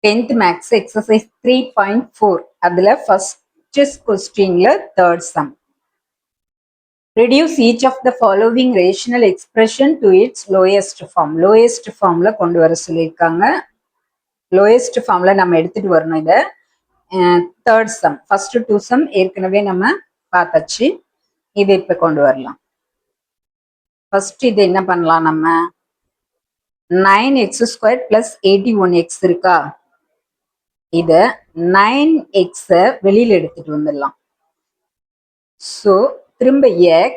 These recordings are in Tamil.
10th max exercise 3.4 அதுல first questionல third sum. Reduce each of the following rational expression to its lowest form. Lowest formல கொண்டு வர சொல்லியிருக்காங்க. Lowest formல நம்ம எடுத்துட்டு வரணும் இத. Third sum. First two sum ஏற்கனவே நம்ம பார்த்தாச்சு. இதை இப்ப கொண்டு வரலாம். First இது என்ன பண்ணலாம் நம்ம 9x squared plus 81x இருக்கா இத 9x வெளியில எடுத்துட்டு வந்துடலாம். ஸோ திரும்ப x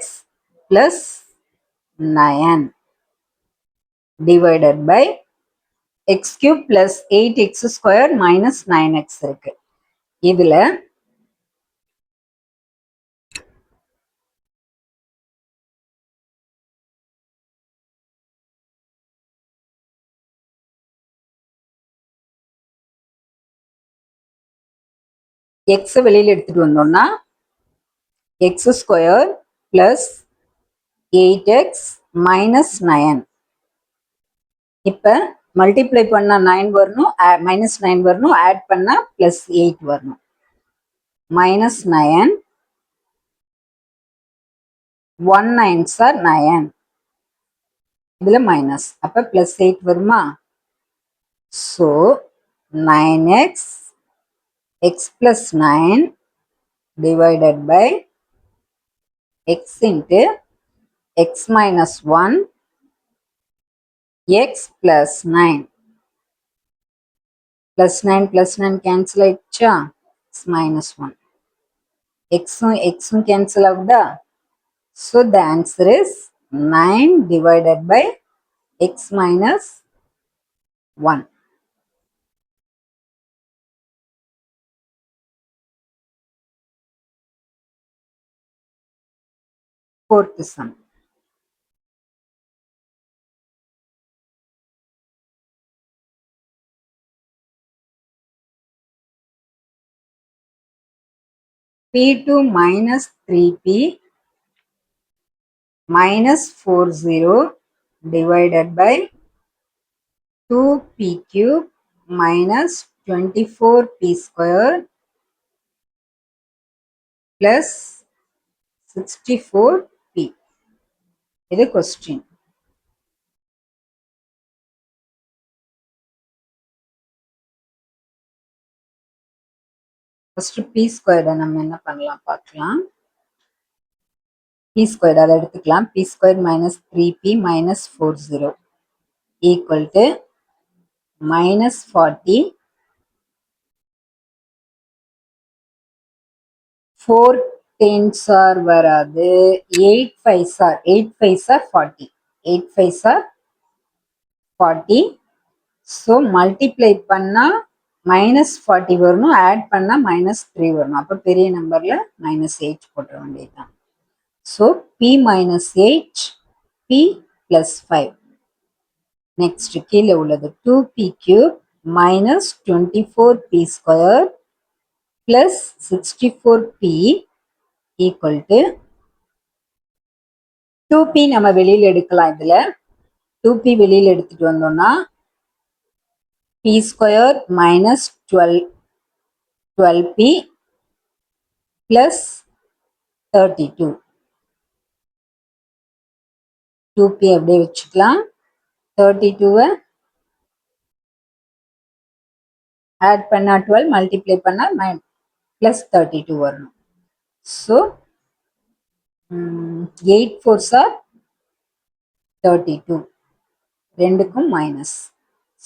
plus 9 divided by x cube plus 8x squared minus 9x இருக்கு. இதுல x வெளியில எடுத்துட்டு வந்தோம்னா x squared plus 8x minus 9. இப்ப மல்டிப்ளை பண்ணா 9 வரணும், மைனஸ் 9 வரணும், ஆட் பண்ணா பிளஸ் 8 வரணும். Minus 9 1 9s are 9. இதுல மைனஸ் அப்ப பிளஸ் 8 வருமா? So 9x x plus 9 divided by x into x minus 1 x plus 9. Plus 9 cancel ஆயிடுச்சா? X minus 1. x cancel ஆகுதா? So the answer is 9 divided by x minus 1. Fourth sum. P2 minus 3P minus 40 divided by 2P cube minus 24P square plus 64P. இது question. First P squared நம்ம என்ன பண்ணலாம் பார்க்கலாம். P squared அதை எடுத்துக்கலாம். P squared minus 3P minus 40 equal to minus 40 4 10s are வராது 8 5s are 40 8 5s are 40. So multiply பண்ணா மைனஸ் 40 வரணும், ஆட் பண்ணா மைனஸ் 3 வரணும். அப்போ பெரிய நம்பர்ல மைனஸ் 8 போட்ட வேண்டியதுதான். So P minus 8 P plus 5. Next கீழே உள்ளது 2P cube minus 24P square plus 64P equal to 2P நம்ம வெளியில எடுக்கலாம். இதுல 2P வெளியில எடுத்துட்டு வந்தோம்னா P square minus 12P plus 32. 2P அப்படியே வச்சுக்கலாம். 32 ஆட் பண்ணா 12 மல்டிப்ளை பண்ணா plus 32 வரணும். So 8 4s are 32. ரெண்டுக்கும் minus.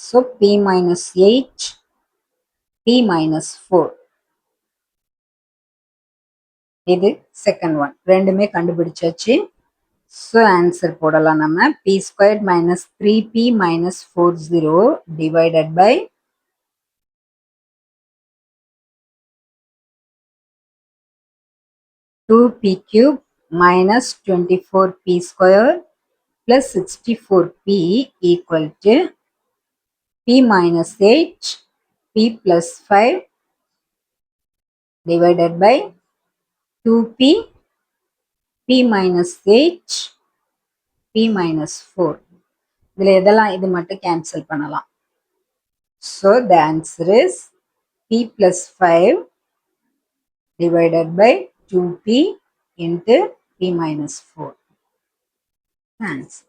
So P minus 8 P minus 4. இது செகண்ட் ஒன். ரெண்டுமே கண்டுபிடிச்சாச்சு. ஸோ ஆன்சர் போடலாம் நம்ம. P squared minus 3P minus 40 divided by 2P cube minus 24P square plus 64P equal to P minus 8 P plus 5 divided by 2P P minus 8 P minus 4. இதில் எதெல்லாம் இது மட்டும் கேன்சல் பண்ணலாம். So the answer is p plus 5 divided by 2p into p minus 4. Answer.